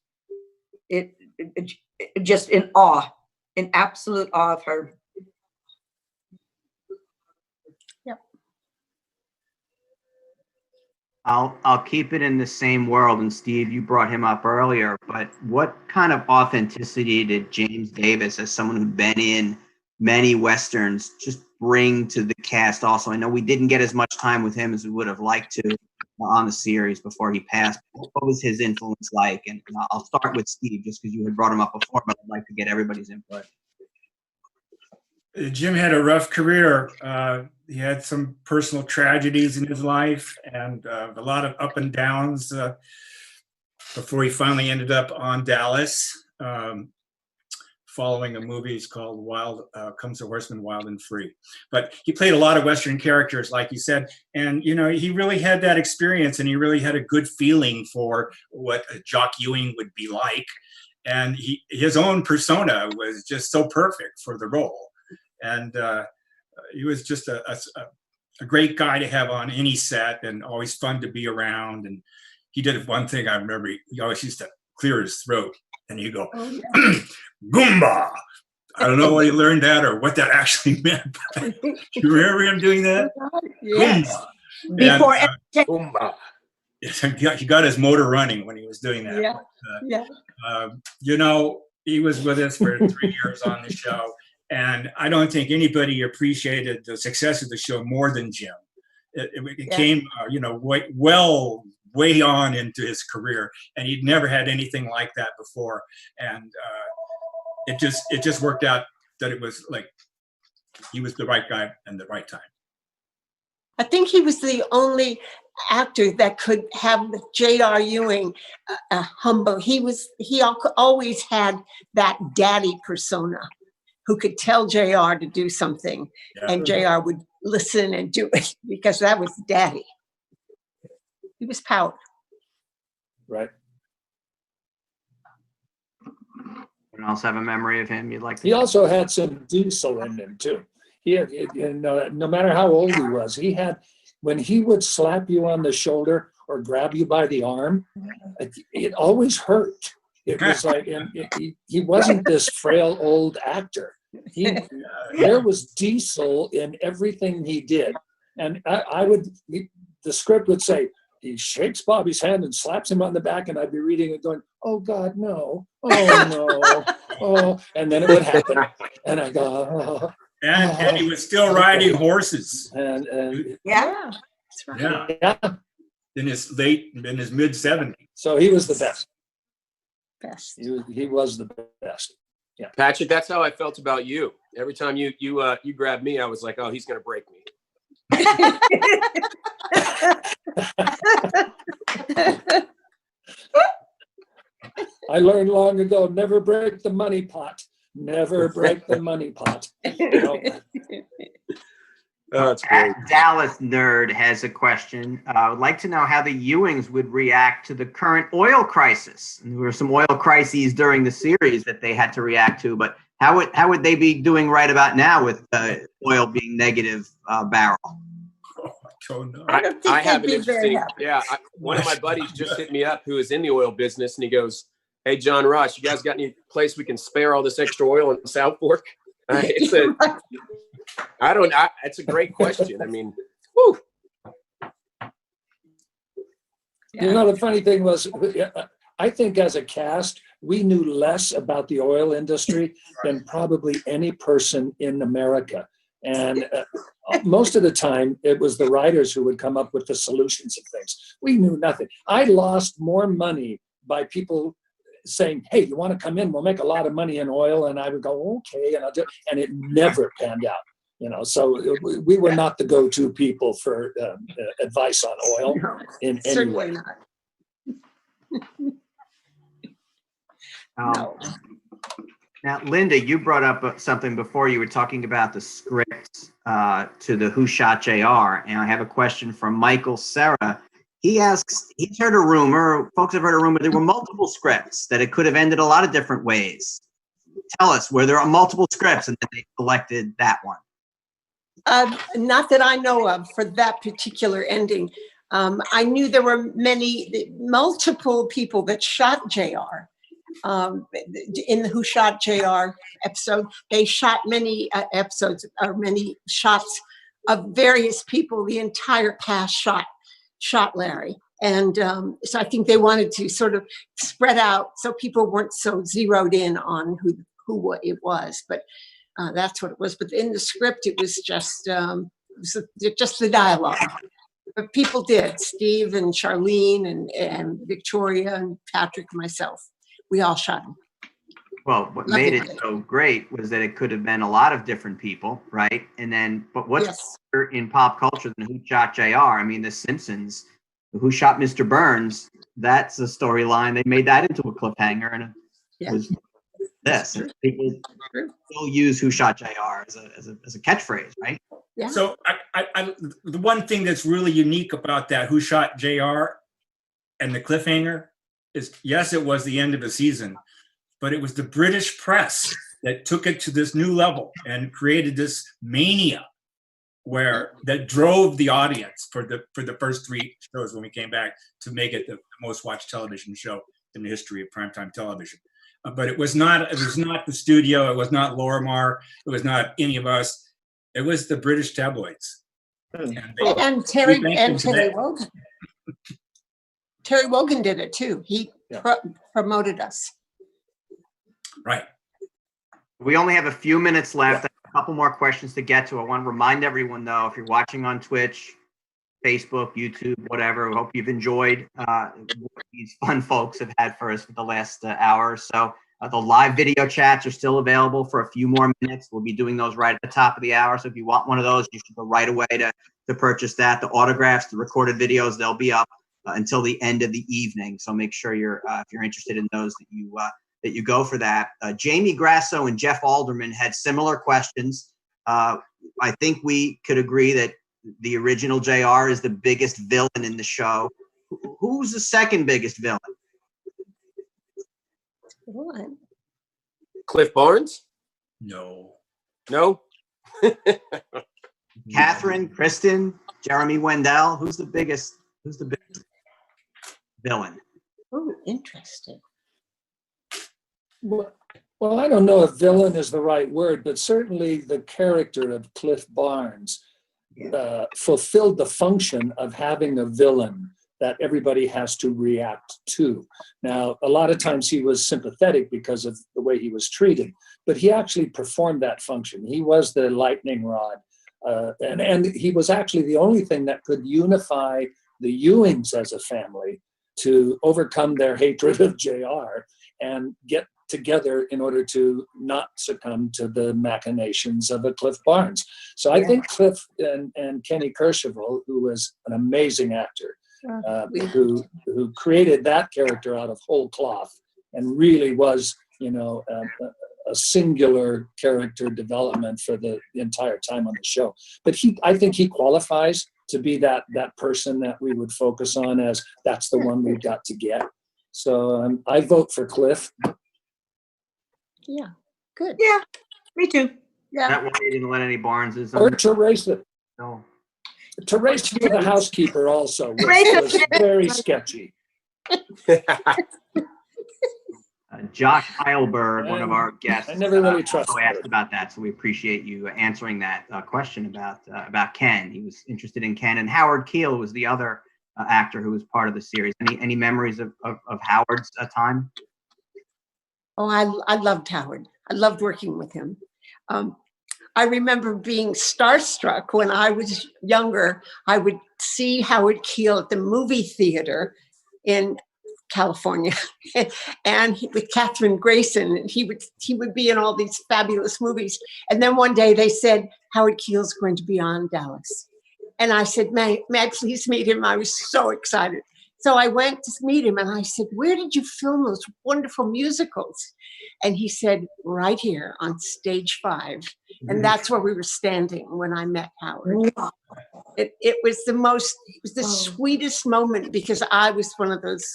[SPEAKER 3] in awe, in absolute awe of her.
[SPEAKER 1] I'll keep it in the same world. And Steve, you brought him up earlier, but what kind of authenticity did James Davis, as someone who'd been in many Westerns, just bring to the cast also? I know we didn't get as much time with him as we would have liked to on the series before he passed. What was his influence like? And I'll start with Steve, just because you had brought him up before, but I'd like to get everybody's input.
[SPEAKER 5] Jim had a rough career. He had some personal tragedies in his life and a lot of up and downs before he finally ended up on Dallas, following a movie called Wild Comes the Horseman, Wild and Free. But he played a lot of Western characters, like you said, and he really had that experience, and he really had a good feeling for what Jock Ewing would be like, and his own persona was just so perfect for the role. And he was just a great guy to have on any set, and always fun to be around. And he did one thing I remember. He always used to clear his throat, and he'd go, Goomba. I don't know what he learned that or what that actually meant. But you remember him doing that?
[SPEAKER 3] Yes.
[SPEAKER 5] Goomba.
[SPEAKER 3] Before
[SPEAKER 4] Goomba.
[SPEAKER 5] He got his motor running when he was doing that. He was with us for 3 years on the show. And I don't think anybody appreciated the success of the show more than Jim. It came, way on into his career, and he'd never had anything like that before. And it just worked out that it was like he was the right guy and the right time.
[SPEAKER 6] I think he was the only actor that could have J.R. Ewing humble. He always had that daddy persona, who could tell JR to do something, and JR would listen and do it because that was daddy. He was powered.
[SPEAKER 2] Right.
[SPEAKER 1] Anyone else have a memory of him you'd like to?
[SPEAKER 2] He also had some diesel in him too. No matter how old he was, when he would slap you on the shoulder or grab you by the arm, it always hurt. It was like, he wasn't this frail old actor. There was diesel in everything he did. And the script would say, he shakes Bobby's hand and slaps him on the back, and I'd be reading it going, oh God, no. Oh no. Oh, and then it would happen. And I go, oh.
[SPEAKER 5] And he was still riding horses.
[SPEAKER 2] And
[SPEAKER 6] That's right.
[SPEAKER 2] yeah.
[SPEAKER 5] In his mid 70s.
[SPEAKER 2] So he was the best.
[SPEAKER 6] Best.
[SPEAKER 2] He was the best. Yeah.
[SPEAKER 4] Patrick, that's how I felt about you. Every time you grabbed me, I was like, oh, he's gonna break me.
[SPEAKER 2] I learned long ago, never break the money pot. Never break the money pot.
[SPEAKER 4] That's great.
[SPEAKER 1] Dallas Nerd has a question. I would like to know how the Ewings would react to the current oil crisis. And there were some oil crises during the series that they had to react to, but how would they be doing right about now with oil being negative barrel?
[SPEAKER 6] I don't think they'd be very happy.
[SPEAKER 4] One of my buddies just hit me up who is in the oil business, and he goes, hey, John Ross, you guys got any place we can spare all this extra oil in South Fork? It's a great question. I mean, whew.
[SPEAKER 2] The funny thing was, I think as a cast, we knew less about the oil industry than probably any person in America. And most of the time, it was the writers who would come up with the solutions of things. We knew nothing. I lost more money by people saying, "Hey, you want to come in? We'll make a lot of money in oil." And I would go, "Okay," and I'll do. And it never panned out. So we were not the go-to people for advice on oil
[SPEAKER 6] No,
[SPEAKER 2] in any
[SPEAKER 6] certainly
[SPEAKER 2] way.
[SPEAKER 6] not. No.
[SPEAKER 1] Now, Linda, you brought up something before. You were talking about the script to the Who Shot JR. And I have a question from Michael Serra. He asks, he's heard a rumor, folks have heard a rumor, there were multiple scripts, that it could have ended a lot of different ways. Tell us, were there multiple scripts and then they selected that one?
[SPEAKER 6] Not that I know of for that particular ending. I knew there were multiple people that shot JR. In the Who Shot JR episode, they shot many episodes or many shots of various people. The entire cast shot Larry, and so I think they wanted to sort of spread out so people weren't so zeroed in on who it was. But that's what it was. But in the script, it was just the dialogue. But people did. Steve and Charlene and Victoria and Patrick and myself. We all shot him.
[SPEAKER 1] Well, what made it so great was that it could have been a lot of different people, right? And then, but what's better in pop culture than Who Shot JR? I mean, The Simpsons, Who Shot Mr. Burns, that's a storyline. They made that into a cliffhanger, and it was this. And people still use Who Shot JR as a catchphrase, right?
[SPEAKER 6] Yeah.
[SPEAKER 5] So the one thing that's really unique about that Who Shot JR and the cliffhanger is, yes, it was the end of a season, but it was the British press that took it to this new level and created this mania that drove the audience for the first 3 shows when we came back to make it the most watched television show in the history of primetime television. But it was not the studio, it was not Lorimar, it was not any of us. It was the British tabloids.
[SPEAKER 6] And Terry Wogan. Terry Wogan did it too. He promoted us.
[SPEAKER 5] Right.
[SPEAKER 1] We only have a few minutes left. I have a couple more questions to get to. I want to remind everyone, though, if you're watching on Twitch, Facebook, YouTube, whatever, I hope you've enjoyed what these fun folks have had for us for the last hour or so. The live video chats are still available for a few more minutes. We'll be doing those right at the top of the hour. So if you want one of those, you should go right away to purchase that. The autographs, the recorded videos, they'll be up until the end of the evening. So make sure if you're interested in those, that you go for that. Jamie Grasso and Jeff Alderman had similar questions. I think we could agree that the original JR is the biggest villain in the show. Who's the second biggest villain?
[SPEAKER 4] Cliff Barnes?
[SPEAKER 5] No.
[SPEAKER 1] Catherine, Kristen, Jeremy Wendell. Who's the biggest villain?
[SPEAKER 6] Oh, interesting.
[SPEAKER 2] Well, I don't know if villain is the right word, but certainly the character of Cliff Barnes fulfilled the function of having a villain that everybody has to react to. Now, a lot of times he was sympathetic because of the way he was treated, but he actually performed that function. He was the lightning rod, and he was actually the only thing that could unify the Ewings as a family to overcome their hatred of JR and get together in order to not succumb to the machinations of a Cliff Barnes. So I think Cliff and Kenny Kercheval, who was an amazing actor, who created that character out of whole cloth and really was, a singular character development for the entire time on the show. But I think he qualifies to be that person that we would focus on as that's the one we've got to get. So I vote for Cliff.
[SPEAKER 6] Yeah, good.
[SPEAKER 3] Yeah, me too.
[SPEAKER 6] Yeah.
[SPEAKER 1] That one he didn't let any Barneses.
[SPEAKER 2] Or Teresa.
[SPEAKER 1] No.
[SPEAKER 2] Teresa, the housekeeper, also was very sketchy.
[SPEAKER 1] Josh Heilberg, one of our guests,
[SPEAKER 2] I never really trusted
[SPEAKER 1] also asked about that, so we appreciate you answering that question about Ken. He was interested in Ken, and Howard Keel was the other actor who was part of the series. Any memories of Howard's time?
[SPEAKER 6] Oh, I loved Howard. I loved working with him. I remember being starstruck when I was younger. I would see Howard Keel at the movie theater in California, and with Katherine Grayson, and he would be in all these fabulous movies. And then one day they said Howard Keel's going to be on Dallas, and I said, may I please meet him? I was so excited. So I went to meet him, and I said, where did you film those wonderful musicals? And he said, right here on stage 5. And that's where we were standing when I met Howard. It was the sweetest moment, because I was one of those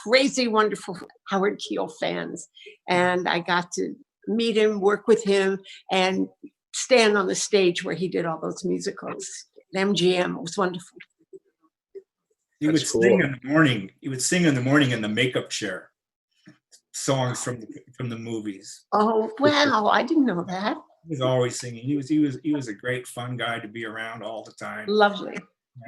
[SPEAKER 6] crazy, wonderful Howard Keel fans. And I got to meet him, work with him, and stand on the stage where he did all those musicals. MGM, it was wonderful.
[SPEAKER 5] He would sing in the morning. He would sing in the morning in the makeup chair, songs from the movies.
[SPEAKER 6] Oh wow! I didn't know that.
[SPEAKER 5] He was always singing. He was a great fun guy to be around all the time.
[SPEAKER 6] Lovely,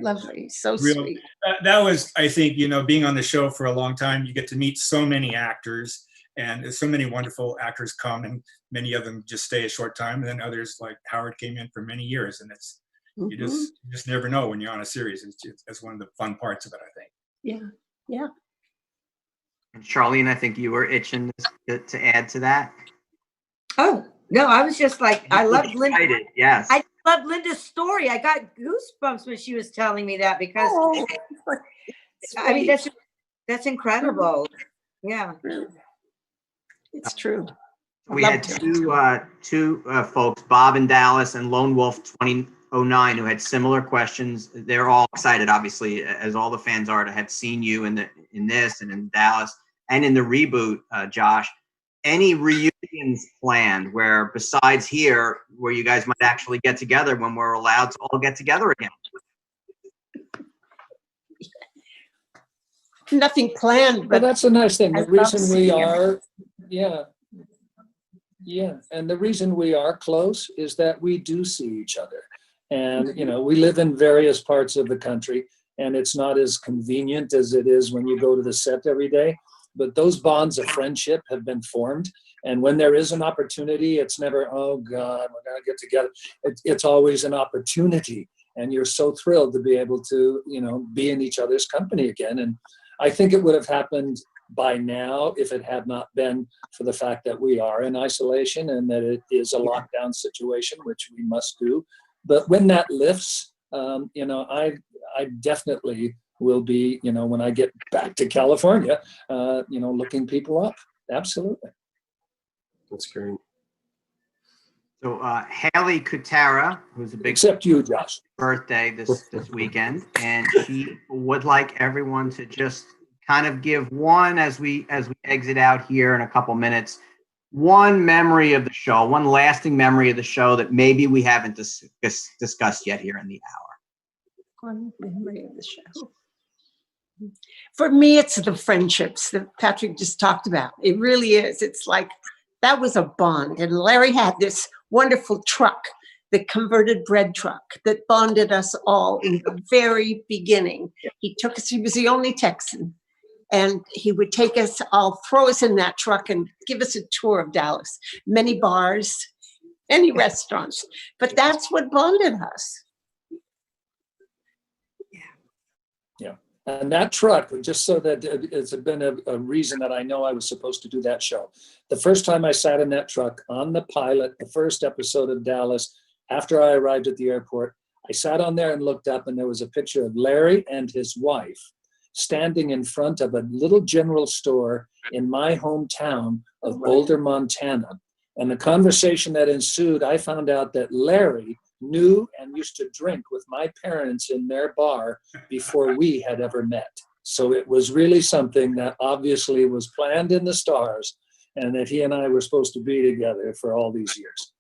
[SPEAKER 6] lovely, so sweet.
[SPEAKER 5] That was, I think, being on the show for a long time, you get to meet so many actors, and so many wonderful actors come, and many of them just stay a short time, and then others like Howard came in for many years, and it's. You just never know when you're on a series. That's one of the fun parts of it, I think.
[SPEAKER 6] Yeah.
[SPEAKER 1] And Charlene, I think you were itching to add to that.
[SPEAKER 3] Oh, no, I was just like, I loved Linda.
[SPEAKER 1] Yes.
[SPEAKER 3] I loved Linda's story. I got goosebumps when she was telling me that, because I mean, that's incredible. Yeah.
[SPEAKER 6] It's true.
[SPEAKER 1] We had two folks, Bob in Dallas and Lone Wolf 2009, who had similar questions. They're all excited, obviously, as all the fans are, to have seen you in this and in Dallas and in the reboot. Josh, any reunions planned where, besides here, where you guys might actually get together when we're allowed to all get together again?
[SPEAKER 6] Nothing planned, but
[SPEAKER 2] that's a nice thing. The reason we are, and the reason we are close is that we do see each other. And, we live in various parts of the country, and it's not as convenient as it is when you go to the set every day. But those bonds of friendship have been formed. And when there is an opportunity, it's never, oh God, we're going to get together. It's always an opportunity. And you're so thrilled to be able to, be in each other's company again. And I think it would have happened by now if it had not been for the fact that we are in isolation and that it is a lockdown situation, which we must do. But when that lifts, I definitely will be, when I get back to California, looking people up. Absolutely.
[SPEAKER 4] That's great.
[SPEAKER 1] So Haley Kutara, who's a big
[SPEAKER 2] except you, Josh,
[SPEAKER 1] birthday this weekend, and she would like everyone to just kind of give one, as we exit out here in a couple minutes, one memory of the show, one lasting memory of the show that maybe we haven't discussed yet here in the hour.
[SPEAKER 6] One memory of the show. For me, it's the friendships that Patrick just talked about. It really is. It's like, that was a bond. And Larry had this wonderful truck, the converted bread truck, that bonded us all in the very beginning. He took us, he was the only Texan. And he would take us, throw us in that truck and give us a tour of Dallas. Many bars, many restaurants. But that's what bonded us.
[SPEAKER 2] Yeah. And that truck, just so that it's been a reason that I know I was supposed to do that show. The first time I sat in that truck on the pilot, the first episode of Dallas, after I arrived at the airport, I sat on there and looked up, and there was a picture of Larry and his wife standing in front of a little general store in my hometown of Boulder, Montana. And the conversation that ensued, I found out that Larry knew and used to drink with my parents in their bar before we had ever met. So it was really something that obviously was planned in the stars, and that he and I were supposed to be together for all these years.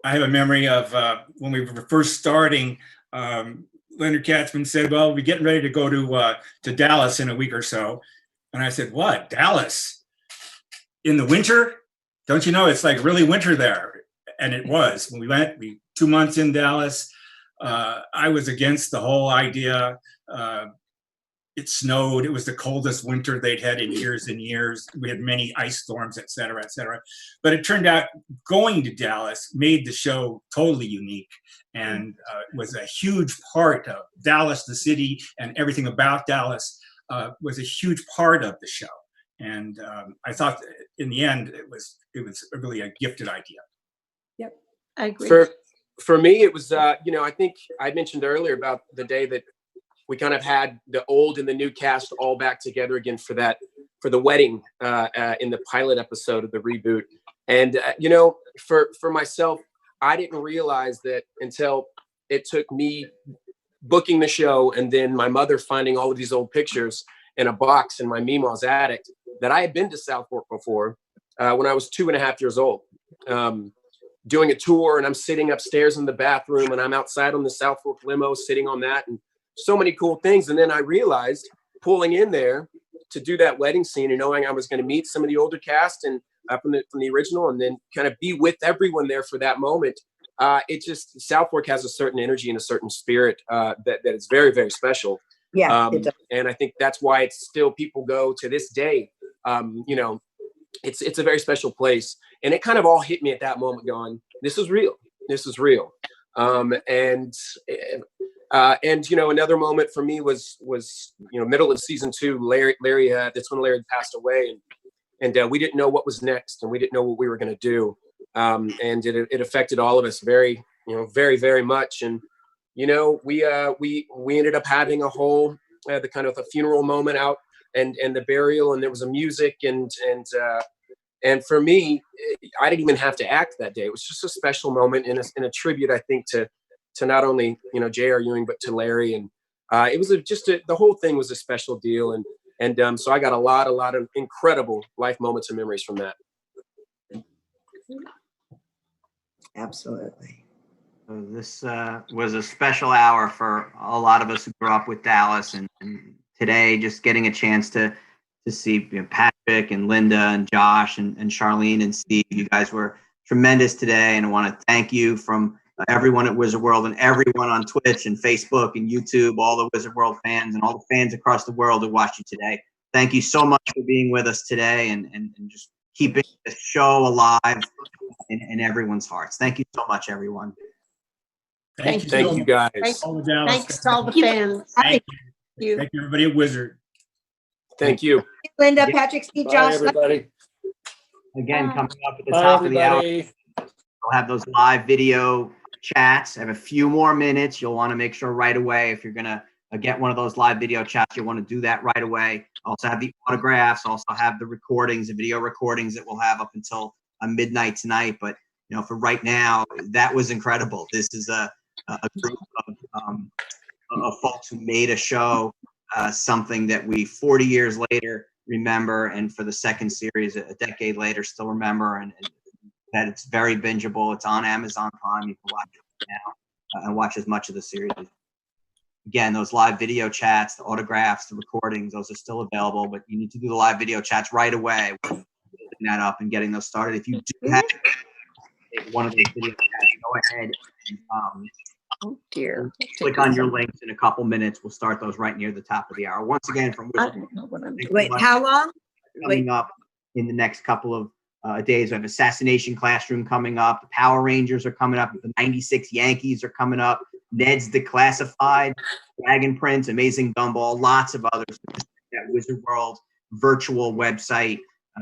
[SPEAKER 5] I have a memory of when we were first starting. Leonard Katzman said, "Well, we're getting ready to go to Dallas in a week or so," and I said, "What, Dallas? In the winter? Don't you know it's like really winter there?" And it was. When we went, 2 months in Dallas. I was against the whole idea. it snowed. It was the coldest winter they'd had in years and years. We had many ice storms, et cetera, et cetera. But it turned out going to Dallas made the show totally unique, and was a huge part of Dallas, the city, and everything about Dallas was a huge part of the show. And I thought in the end, it was really a gifted idea.
[SPEAKER 6] Yep, I agree.
[SPEAKER 4] For me, it was, you know, I think I mentioned earlier about the day that we kind of had the old and the new cast all back together again for the wedding in the pilot episode of the reboot. And, you know, for myself, I didn't realize that until it took me booking the show and then my mother finding all of these old pictures in a box in my Meemaw's attic, that I had been to South Fork before when I was 2.5 years old, doing a tour, and I'm sitting upstairs in the bathroom and I'm outside on the South Fork limo sitting on that, and so many cool things. And then I realized pulling in there to do that wedding scene and knowing I was going to meet some of the older cast and from the original, and then kind of be with everyone there for that moment. It just, South Fork has a certain energy and a certain spirit that is very, very special.
[SPEAKER 3] Yeah, it does.
[SPEAKER 4] And I think that's why it's still, people go to this day. You know, it's a very special place. And it kind of all hit me at that moment going, this is real. This is real. And you know, another moment for me was, you know, middle of season 2, Larry, that's when Larry passed away, and we didn't know what was next, and we didn't know what we were going to do. And it affected all of us very, you know, very, very much. And, you know, we ended up having a whole, the kind of a funeral moment out and the burial, and there was a music and for me, I didn't even have to act that day. It was just a special moment and a tribute, I think, to not only, you know, J.R. Ewing, but to Larry. And it was the whole thing was a special deal. And so I got a lot of incredible life moments and memories from that.
[SPEAKER 3] Absolutely.
[SPEAKER 1] So this was a special hour for a lot of us who grew up with Dallas, and today just getting a chance to see, you know, Patrick and Linda and Josh and Charlene and Steve. You guys were tremendous today, and I want to thank you from everyone at Wizard World and everyone on Twitch and Facebook and YouTube, all the Wizard World fans and all the fans across the world who watched you today. Thank you so much for being with us today and just keeping the show alive in everyone's hearts. Thank you so much, everyone.
[SPEAKER 6] Thank you.
[SPEAKER 4] Thank you, guys.
[SPEAKER 6] Thanks,
[SPEAKER 5] All the Dallas
[SPEAKER 6] thanks to all the fans.
[SPEAKER 5] Thank
[SPEAKER 6] you.
[SPEAKER 5] you. Thank you, everybody at Wizard.
[SPEAKER 4] Thank you.
[SPEAKER 3] Linda,
[SPEAKER 1] Yeah.
[SPEAKER 3] Patrick, Steve,
[SPEAKER 2] Bye,
[SPEAKER 3] Josh.
[SPEAKER 2] everybody.
[SPEAKER 1] Again, coming up at the
[SPEAKER 2] Bye,
[SPEAKER 1] top of the hour,
[SPEAKER 2] everybody.
[SPEAKER 1] we'll have those live video chats. I have a few more minutes. You'll want to make sure right away, if you're going to get one of those live video chats, you'll want to do that right away. Also have the autographs, also have the recordings, the video recordings that we'll have up until midnight tonight. But, you know, for right now, that was incredible. This is a group of folks who made a show, something that we 40 years later remember, and for the second series a decade later still remember, and that it's very bingeable. It's on Amazon Prime. You can watch it now and watch as much of the series. Again, those live video chats, the autographs, the recordings, those are still available, but you need to do the live video chats right away. Putting that up and getting those started. If you do have one of those video chats, go ahead and
[SPEAKER 6] Oh dear.
[SPEAKER 1] click on your links in a couple minutes. We'll start those right near the top of the hour. Once again, from
[SPEAKER 6] I
[SPEAKER 1] Wizard
[SPEAKER 6] don't know what I'm doing.
[SPEAKER 3] Wait, how long?
[SPEAKER 1] coming up in the next couple of days. We have Assassination Classroom coming up. The Power Rangers are coming up. The 96 Yankees are coming up. Ned's Declassified, Dragon Prince, Amazing Gumball, lots of others. That Wizard World virtual website,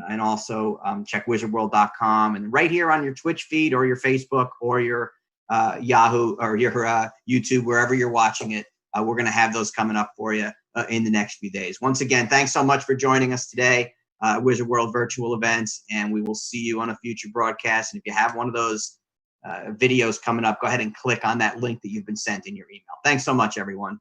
[SPEAKER 1] and also check wizardworld.com. And right here on your Twitch feed or your Facebook or your Yahoo or your YouTube, wherever you're watching it, we're going to have those coming up for you in the next few days. Once again, thanks so much for joining us today. Wizard World virtual events, and we will see you on a future broadcast. And if you have one of those videos coming up, go ahead and click on that link that you've been sent in your email. Thanks so much, everyone.